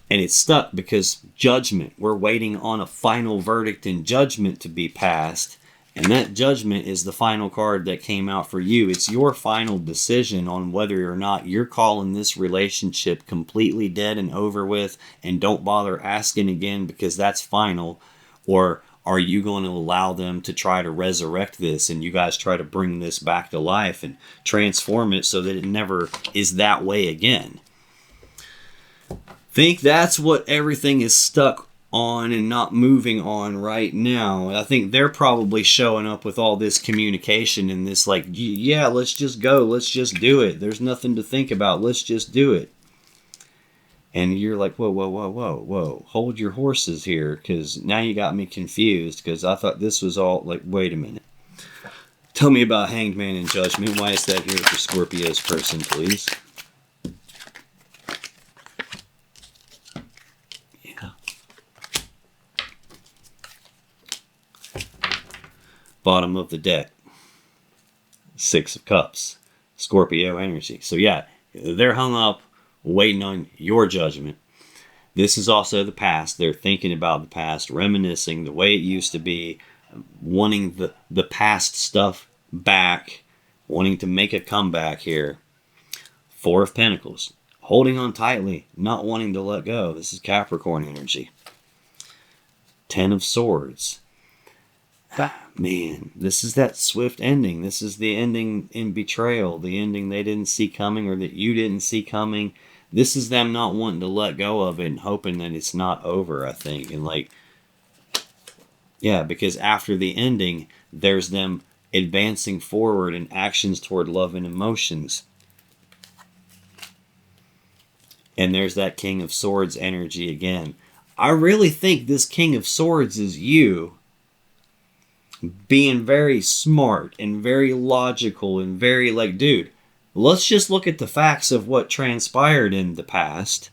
And it's stuck because judgment. We're waiting on a final verdict and judgment to be passed. And that judgment is the final card that came out for you. It's your final decision on whether or not you're calling this relationship completely dead and over with and don't bother asking again because that's final. Or are you going to allow them to try to resurrect this and you guys try to bring this back to life and transform it so that it never is that way again? Think that's what everything is stuck on and not moving on right now. I think they're probably showing up with all this communication and this like, yeah, let's just go. Let's just do it. There's nothing to think about. Let's just do it. And you're like, whoa. Hold your horses here, because now you got me confused, because I thought this was all like, wait a minute. Tell me about Hanged Man and Judgment. Why is that here for Scorpio's person, please? Bottom of the deck, Six of Cups, Scorpio energy. So yeah, they're hung up waiting on your judgment. This is also the past. They're thinking about the past, reminiscing the way it used to be, wanting the past stuff back, wanting to make a comeback here. Four of Pentacles, holding on tightly, not wanting to let go. This is Capricorn energy. Ten of Swords. Man, this is that swift ending. This is the ending in betrayal, the ending they didn't see coming or that you didn't see coming. This is them not wanting to let go of it and hoping that it's not over, I think. And like, yeah, because after the ending, there's them advancing forward in actions toward love and emotions. And there's that King of Swords energy again. I really think this King of Swords is you being very smart and very logical and very like, dude, let's just look at the facts of what transpired in the past.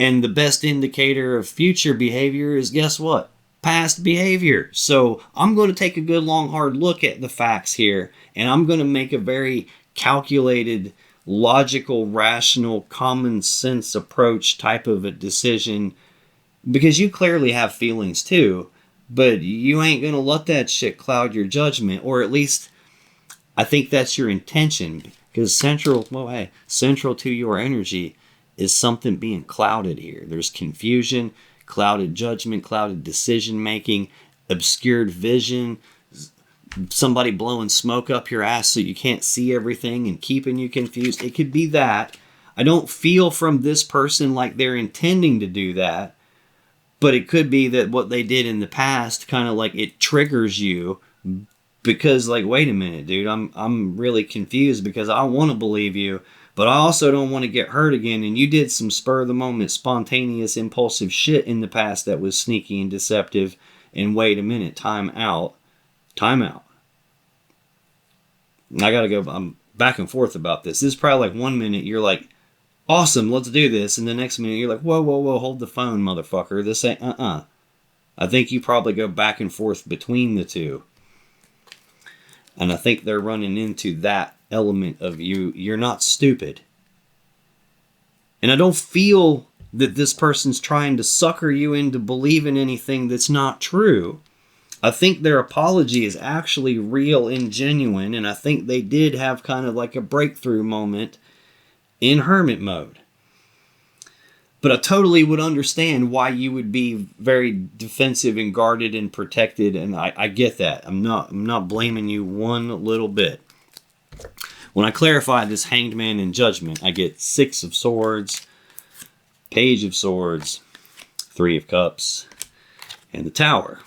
And the best indicator of future behavior is, guess what? Past behavior. So I'm going to take a good long hard look at the facts here, and I'm going to make a very calculated, logical, rational, common sense approach type of a decision, because you clearly have feelings too, but you ain't going to let that shit cloud your judgment, or at least I think that's your intention, because central to your energy is something being clouded here. There's confusion, clouded judgment, clouded decision making, obscured vision, somebody blowing smoke up your ass so you can't see everything and keeping you confused. It could be that. I don't feel from this person like they're intending to do that, but it could be that what they did in the past kind of like it triggers you because like, wait a minute, dude, I'm really confused because I want to believe you, but I also don't want to get hurt again. And you did some spur of the moment, spontaneous, impulsive shit in the past that was sneaky and deceptive. And wait a minute, time out. I gotta go. I'm back and forth about this. This is probably like 1 minute you're like, awesome, let's do this. And the next minute you're like, whoa, hold the phone, motherfucker. This ain't, I think you probably go back and forth between the two. And I think they're running into that element of you. You're not stupid. And I don't feel that this person's trying to sucker you into believing anything that's not true. I think their apology is actually real and genuine. And I think they did have kind of like a breakthrough moment in hermit mode. But I totally would understand why you would be very defensive and guarded and protected, and I get that. I'm not blaming you one little bit. When I clarify this Hanged Man in Judgment, I get Six of Swords, Page of Swords, Three of Cups, and the Tower.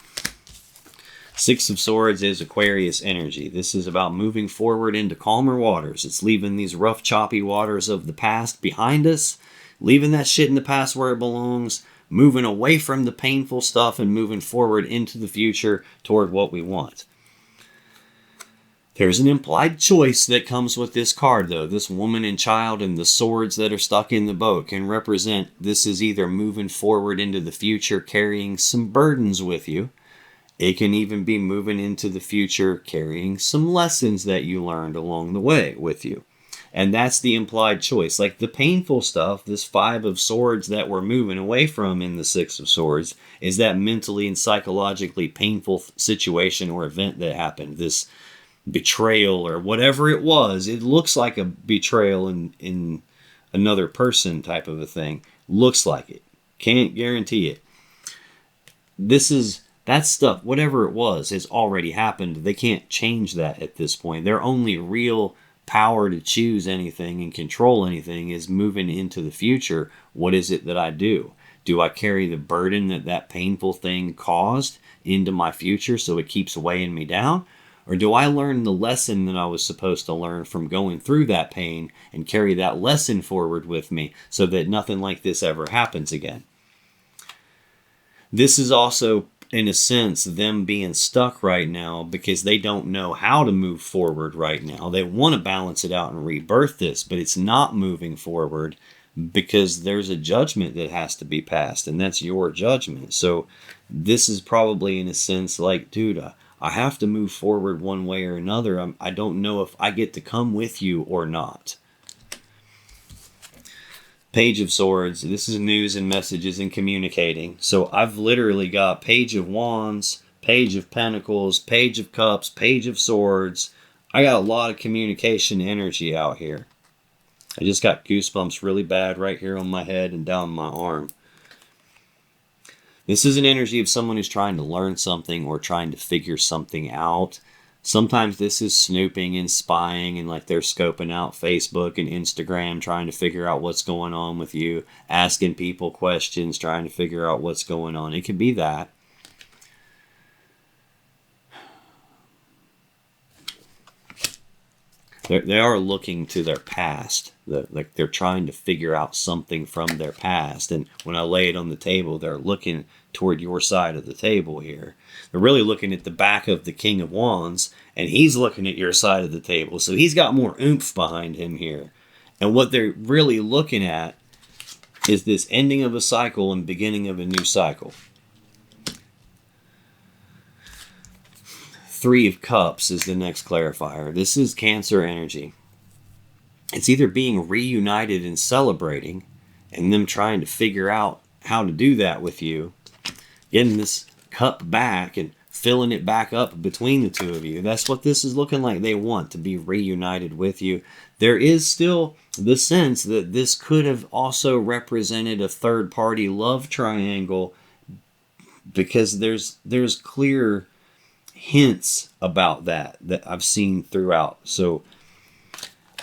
Six of Swords is Aquarius energy. This is about moving forward into calmer waters. It's leaving these rough, choppy waters of the past behind us, leaving that shit in the past where it belongs, moving away from the painful stuff and moving forward into the future toward what we want. There's an implied choice that comes with this card, though. This woman and child and the swords that are stuck in the boat can represent this is either moving forward into the future carrying some burdens with you. It can even be moving into the future carrying some lessons that you learned along the way with you. And that's the implied choice. Like the painful stuff, this Five of Swords that we're moving away from in the Six of Swords, is that mentally and psychologically painful situation or event that happened. This betrayal or whatever it was. It looks like a betrayal in another person type of a thing. Looks like it. Can't guarantee it. That stuff, whatever it was, has already happened. They can't change that at this point. Their only real power to choose anything and control anything is moving into the future. What is it that I do? Do I carry the burden that painful thing caused into my future so it keeps weighing me down? Or do I learn the lesson that I was supposed to learn from going through that pain and carry that lesson forward with me so that nothing like this ever happens again? This is also, in a sense, them being stuck right now because they don't know how to move forward right now. They want to balance it out and rebirth this, but it's not moving forward because there's a judgment that has to be passed, and that's your judgment. So this is probably, in a sense, like, dude, I have to move forward one way or another. I don't know if I get to come with you or not. Page of Swords. This is news and messages and communicating. So I've literally got Page of Wands, Page of Pentacles, Page of Cups, Page of Swords. I got a lot of communication energy out here. I just got goosebumps really bad right here on my head and down my arm. This is an energy of someone who's trying to learn something or trying to figure something out. Sometimes this is snooping and spying and like they're scoping out Facebook and Instagram, trying to figure out what's going on with you, asking people questions, trying to figure out what's going on. It could be that. They are looking to their past. Like they're trying to figure out something from their past. And when I lay it on the table, they're looking toward your side of the table here. They're really looking at the back of the King of Wands, and he's looking at your side of the table. So he's got more oomph behind him here. And what they're really looking at is this ending of a cycle and beginning of a new cycle. Three of Cups is the next clarifier. This is Cancer energy. It's either being reunited and celebrating, and them trying to figure out how to do that with you, getting this cup back and filling it back up between the two of you. That's what this is looking like. They want to be reunited with you. There is still the sense that this could have also represented a third-party love triangle, because there's clear hints about that I've seen throughout. So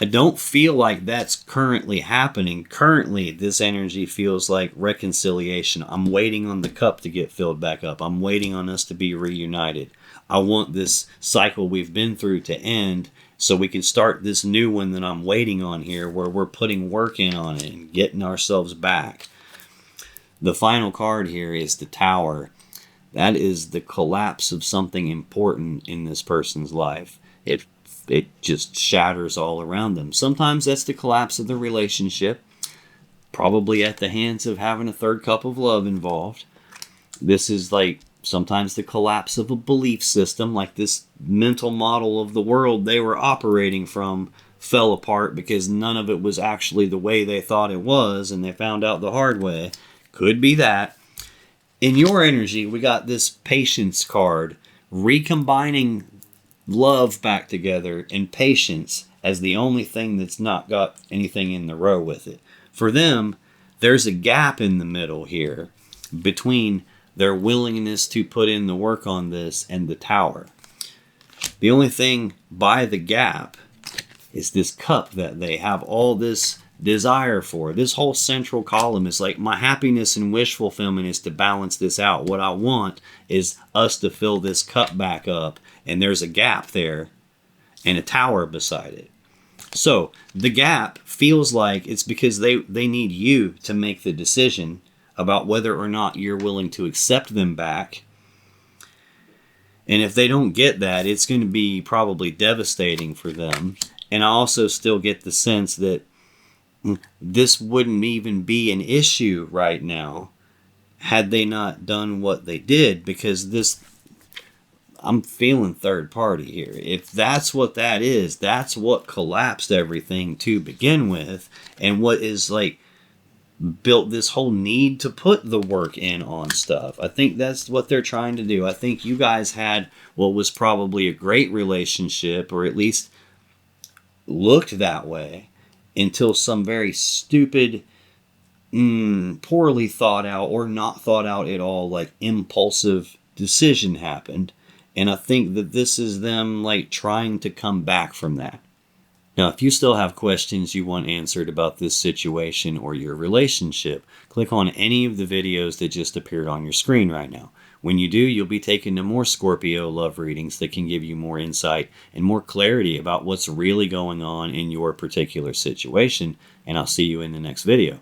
I don't feel like that's currently happening. Currently, this energy feels like reconciliation. I'm waiting on the cup to get filled back up. I'm waiting on us to be reunited. I want this cycle we've been through to end so we can start this new one that I'm waiting on here, where we're putting work in on it and getting ourselves back. The final card here is the Tower. That is the collapse of something important in this person's life. It just shatters all around them. Sometimes that's the collapse of the relationship, probably at the hands of having a third cup of love involved. This is like sometimes the collapse of a belief system, like this mental model of the world they were operating from fell apart because none of it was actually the way they thought it was, and they found out the hard way. Could be that. In your energy, we got this Patience card, recombining love back together and patience as the only thing that's not got anything in the row with it. For them, there's a gap in the middle here between their willingness to put in the work on this and the Tower. The only thing by the gap is this cup that they have all this desire for. This whole central column is like, my happiness and wish fulfillment is to balance this out. What I want is us to fill this cup back up, and there's a gap there and a Tower beside it. So the gap feels like it's because they need you to make the decision about whether or not you're willing to accept them back. And if they don't get that, it's going to be probably devastating for them. And I also still get the sense that this wouldn't even be an issue right now had they not done what they did, because this, I'm feeling third party here. If that's what that is, that's what collapsed everything to begin with, and what is like built this whole need to put the work in on stuff. I think that's what they're trying to do. I think you guys had what was probably a great relationship, or at least looked that way, until some very stupid, poorly thought out or not thought out at all, like impulsive decision happened. And I think that this is them like trying to come back from that. Now, if you still have questions you want answered about this situation or your relationship, click on any of the videos that just appeared on your screen right now. When you do, you'll be taken to more Scorpio love readings that can give you more insight and more clarity about what's really going on in your particular situation. And I'll see you in the next video.